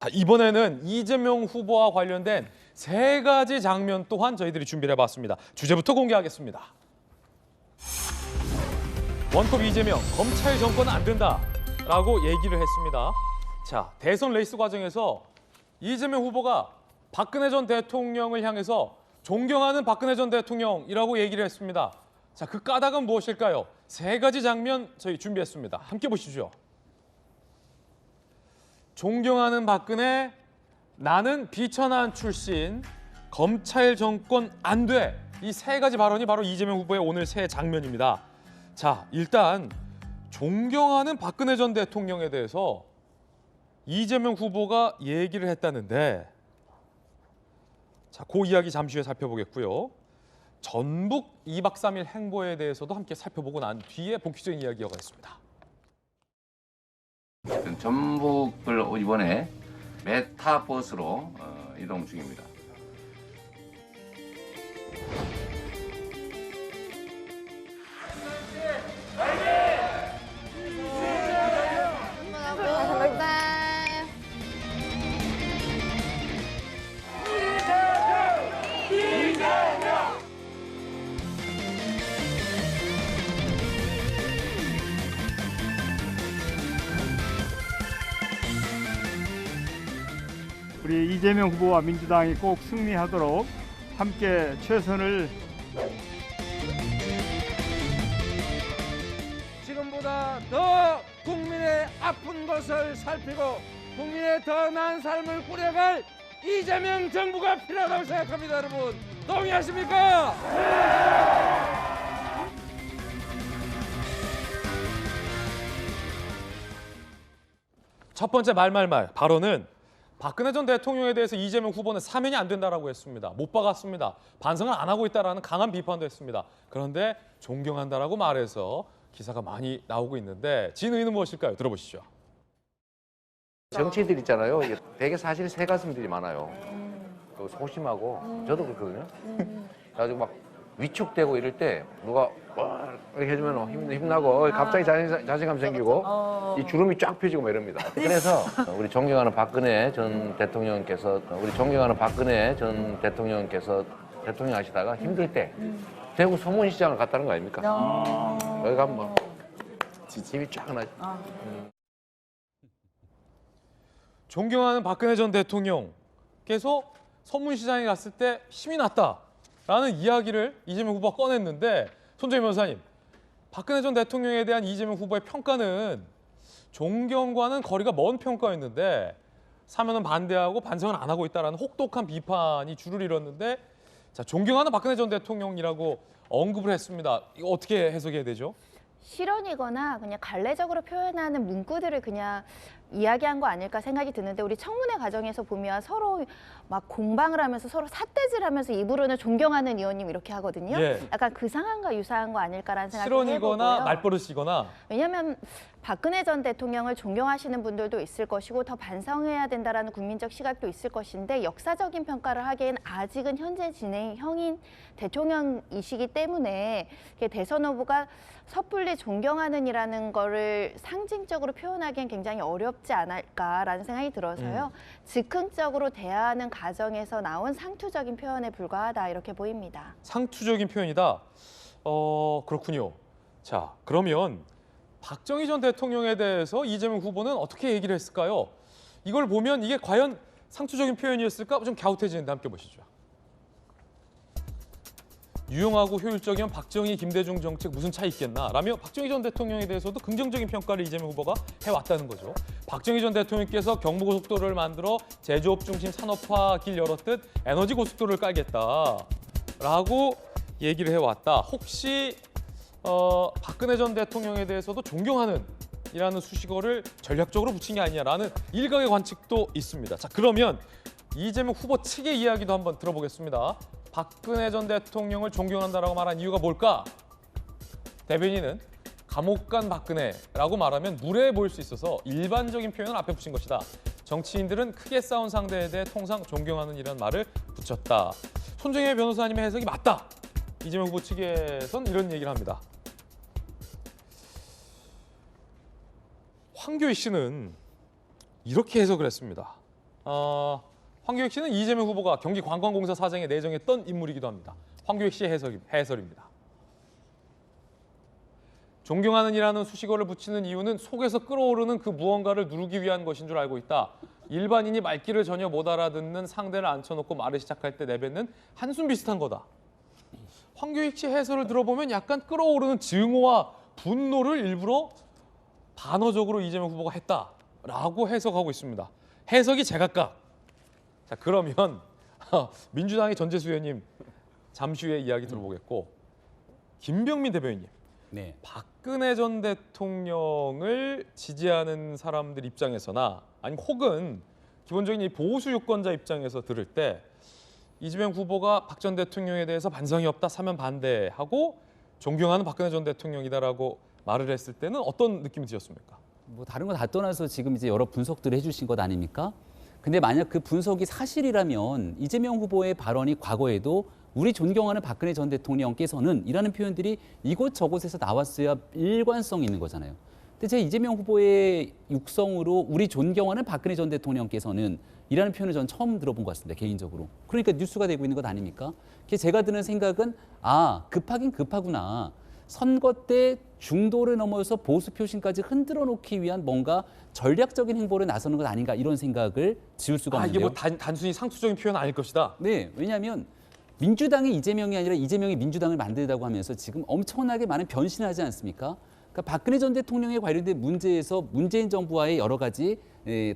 자, 이번에는 이재명 후보와 관련된 세 가지 장면 또한 저희들이 준비를 해봤습니다. 주제부터 공개하겠습니다. 원톱 이재명, 검찰 정권은 안 된다라고 얘기를 했습니다. 자, 대선 레이스 과정에서 이재명 후보가 박근혜 전 대통령을 향해서 존경하는 박근혜 전 대통령이라고 얘기를 했습니다. 자, 그 까닭은 무엇일까요? 세 가지 장면 저희 준비했습니다. 함께 보시죠. 존경하는 박근혜, 나는 비천한 출신, 검찰 정권 안 돼. 이 세 가지 발언이 바로 이재명 후보의 오늘 새 장면입니다. 자, 일단 존경하는 박근혜 전 대통령에 대해서 이재명 후보가 얘기를 했다는데, 자, 그 이야기 잠시 후에 살펴보겠고요. 전북 2박 3일 행보에 대해서도 함께 살펴보고 난 뒤에 본격적인 이야기 이어가겠습니다. 전북을 이번에 메타버스로 이동 중입니다. 우리 이재명 후보와 민주당이 꼭 승리하도록 함께 최선을 지금보다 더 국민의 아픈 것을 살피고 국민의 더 나은 삶을 꾸려갈 이재명 정부가 필요하다고 생각합니다. 여러분 동의하십니까? 첫 번째 말말말 발언은 박근혜 전 대통령에 대해서 이재명 후보는 사면이 안 된다라고 했습니다. 못 박았습니다. 반성을 안 하고 있다라는 강한 비판도 했습니다. 그런데 존경한다라고 말해서 기사가 많이 나오고 있는데 진의는 무엇일까요? 들어보시죠. 정치인들 있잖아요. 이게 되게 사실 새 가슴들이 많아요. 소심하고 저도 그렇거든요. 그래가지고 막 위축되고 이럴 때 누가 와 이렇게 해주면 힘나고 갑자기 자신감 생기고 이 주름이 쫙 펴지고 막 이럽니다. 그래서 우리 존경하는 박근혜 전 대통령께서 대통령 하시다가 힘들 때 대구 소문시장을 갔다는 거 아닙니까? 여기 가면 뭐 지침이 쫙 나죠. 존경하는 박근혜 전 대통령께서 서문시장에 갔을 때 힘이 났다라는 이야기를 이재명 후보가 꺼냈는데, 손정희 변호사님, 박근혜 전 대통령에 대한 이재명 후보의 평가는 존경과는 거리가 먼 평가였는데 사면은 반대하고 반성은 안 하고 있다라는 혹독한 비판이 줄을 이뤘는데, 자, 존경하는 박근혜 전 대통령이라고 언급을 했습니다. 이거 어떻게 해석해야 되죠? 실언이거나 그냥 갈래적으로 표현하는 문구들을 그냥 이야기한 거 아닐까 생각이 드는데, 우리 청문회 과정에서 보면 서로 막 공방을 하면서 서로 삿대질하면서 입으로는 존경하는 의원님 이렇게 하거든요. 예. 약간 그 상황과 유사한 거 아닐까라는 생각이 실언이거나 해보고요. 말버릇이거나. 왜냐하면 박근혜 전 대통령을 존경하시는 분들도 있을 것이고 더 반성해야 된다라는 국민적 시각도 있을 것인데, 역사적인 평가를 하기엔 아직은 현재 진행형인 대통령이시기 때문에 대선 후보가 섣불리 존경하는이라는 거를 상징적으로 표현하기엔 굉장히 어렵지 않을까라는 생각이 들어서요. 즉흥적으로 대화하는 과정에서 나온 상투적인 표현에 불과하다 이렇게 보입니다. 상투적인 표현이다. 그렇군요. 자, 그러면 박정희 전 대통령에 대해서 이재명 후보는 어떻게 얘기를 했을까요? 이걸 보면 이게 과연 상투적인 표현이었을까? 좀 갸웃해지는데 함께 보시죠. 유용하고 효율적인 박정희, 김대중 정책 무슨 차이 있겠나? 라며 박정희 전 대통령에 대해서도 긍정적인 평가를 이재명 후보가 해왔다는 거죠. 박정희 전 대통령께서 경부고속도로를 만들어 제조업 중심 산업화 길 열었듯 에너지 고속도로를 깔겠다라고 얘기를 해왔다. 혹시 박근혜 전 대통령에 대해서도 존경하는 이라는 수식어를 전략적으로 붙인 게 아니냐라는 일각의 관측도 있습니다. 자, 그러면 이재명 후보 측의 이야기도 한번 들어보겠습니다. 박근혜 전 대통령을 존경한다라고 말한 이유가 뭘까? 대변인은 감옥 간 박근혜라고 말하면 무례해 보일 수 있어서 일반적인 표현을 앞에 붙인 것이다. 정치인들은 크게 싸운 상대에 대해 통상 존경하는 이라는 말을 붙였다. 손정혜 변호사님의 해석이 맞다. 이재명 후보 측에선 이런 얘기를 합니다. 황교익 씨는 이렇게 해석을 했습니다. 황교익 씨는 이재명 후보가 경기관광공사 사장에 내정했던 인물이기도 합니다. 황교익 씨의 해설입니다. 존경하는 이라는 수식어를 붙이는 이유는 속에서 끓어오르는 그 무언가를 누르기 위한 것인 줄 알고 있다. 일반인이 말귀를 전혀 못 알아듣는 상대를 앉혀놓고 말을 시작할 때 내뱉는 한숨 비슷한 거다. 황교익 씨 해설을 들어보면 약간 끓어오르는 증오와 분노를 일부러 반어적으로 이재명 후보가 했다라고 해석하고 있습니다. 해석이 제각각. 자, 그러면 민주당의 전재수 의원님 잠시 후에 이야기 들어보겠고, 김병민 대변인님, 네. 박근혜 전 대통령을 지지하는 사람들 입장에서나 아니면 혹은 기본적인 이 보수 유권자 입장에서 들을 때 이재명 후보가 박 전 대통령에 대해서 반성이 없다, 사면 반대하고 존경하는 박근혜 전 대통령이다라고 말을 했을 때는 어떤 느낌이 드셨습니까? 뭐 다른 거 다 떠나서 지금 이제 여러 분석들을 해주신 것 아닙니까? 근데 만약 그 분석이 사실이라면 이재명 후보의 발언이 과거에도 우리 존경하는 박근혜 전 대통령께서는 이라는 표현들이 이곳저곳에서 나왔어야 일관성 있는 거잖아요. 근데 제가 이재명 후보의 육성으로 우리 존경하는 박근혜 전 대통령께서는 이라는 표현을 전 처음 들어본 것 같습니다. 개인적으로. 그러니까 뉴스가 되고 있는 것 아닙니까? 그래서 제가 드는 생각은 급하긴 급하구나. 선거 때 중도를 넘어서 보수 표심까지 흔들어 놓기 위한 뭔가 전략적인 행보를 나서는 것 아닌가 이런 생각을 지울 수가 이게 없는데요. 뭐 단순히 상투적인 표현 아닐 것이다. 네, 왜냐하면 민주당이 이재명이 아니라 이재명이 민주당을 만들다고 하면서 지금 엄청나게 많은 변신을 하지 않습니까? 그러니까 박근혜 전 대통령에 관련된 문제에서 문재인 정부와의 여러 가지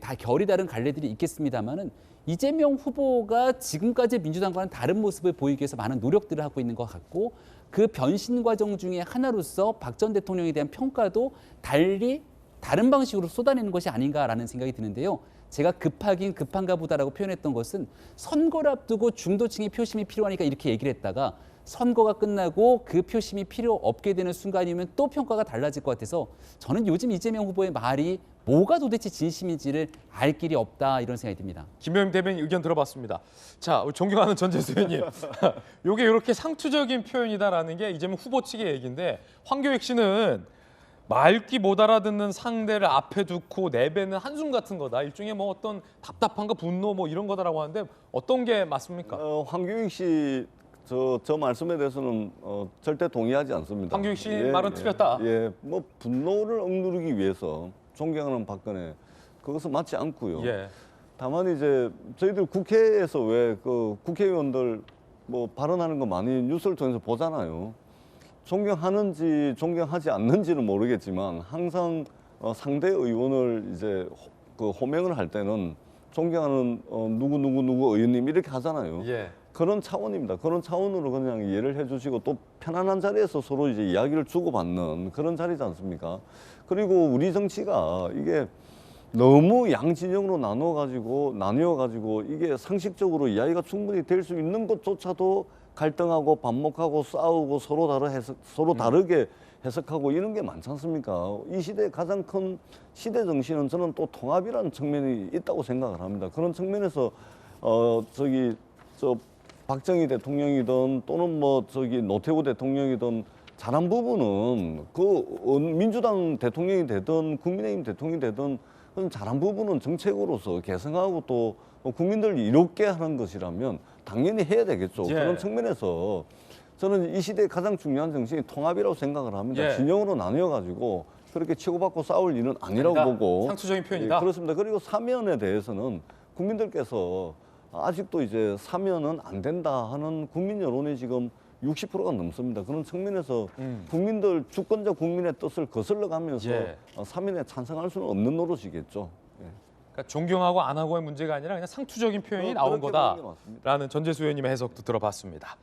다 결이 다른 갈래들이 있겠습니다만은 이재명 후보가 지금까지 민주당과는 다른 모습을 보이기 위해서 많은 노력들을 하고 있는 것 같고 그 변신 과정 중에 하나로서 박 전 대통령에 대한 평가도 달리 다른 방식으로 쏟아내는 것이 아닌가라는 생각이 드는데요. 제가 급하긴 급한가 보다라고 표현했던 것은 선거를 앞두고 중도층의 표심이 필요하니까 이렇게 얘기를 했다가 선거가 끝나고 그 표심이 필요 없게 되는 순간이면 또 평가가 달라질 것 같아서 저는 요즘 이재명 후보의 말이 뭐가 도대체 진심인지를 알 길이 없다 이런 생각이 듭니다. 김병민 대변인 의견 들어봤습니다. 자, 우리 존경하는 전재수 의원님, 이게 이렇게 상투적인 표현이다라는 게 이재명 후보 측의 얘기인데 황교익 씨는 말귀 못 알아듣는 상대를 앞에 두고 내뱉는 한숨 같은 거다. 일종의 뭐 어떤 답답함과 분노 뭐 이런 거다라고 하는데 어떤 게 맞습니까? 황교익 씨 저 말씀에 대해서는 절대 동의하지 않습니다. 황교익 씨 말은 틀렸다. 뭐 분노를 억누르기 위해서 존경하는 박근혜 그것은 맞지 않고요. 예. 다만 이제 저희들 국회에서 왜 그 국회의원들 뭐 발언하는 거 많이 뉴스를 통해서 보잖아요. 존경하는지 존경하지 않는지는 모르겠지만 항상 상대 의원을 이제 그 호명을 할 때는 존경하는 누구 의원님 이렇게 하잖아요. 예. 그런 차원입니다. 그런 차원으로 그냥 이해를 해주시고 또 편안한 자리에서 서로 이제 이야기를 주고받는 그런 자리지 않습니까? 그리고 우리 정치가 이게 너무 양진영으로 나뉘어가지고 이게 상식적으로 이야기가 충분히 될 수 있는 것조차도 갈등하고 반목하고 싸우고 서로 다르게 해석하고 이런 게 많지 않습니까? 이 시대의 가장 큰 시대 정신은 저는 또 통합이라는 측면이 있다고 생각을 합니다. 그런 측면에서 박정희 대통령이든 또는 노태우 대통령이든 잘한 부분은 민주당 대통령이 되든 국민의힘 대통령이 되든 그런 잘한 부분은 정책으로서 개선하고 또 국민들을 이롭게 하는 것이라면 당연히 해야 되겠죠. 예. 그런 측면에서 저는 이 시대의 가장 중요한 정신이 통합이라고 생각을 합니다. 예. 진영으로 나뉘어가지고 그렇게 치고받고 싸울 일은 아니라고 아니다. 보고 상투적인 표현이다. 그렇습니다. 그리고 사면에 대해서는 국민들께서 아직도 이제 사면은 안 된다 하는 국민 여론이 지금 60%가 넘습니다. 그런 측면에서 국민들 주권자 국민의 뜻을 거슬러 가면서 예. 사면에 찬성할 수는 없는 노릇이겠죠. 예. 그러니까 존경하고 안 하고의 문제가 아니라 그냥 상투적인 표현이 나온 그렇게 보는 게 맞습니다. 거다라는 전재수 의원님의 해석도 들어봤습니다.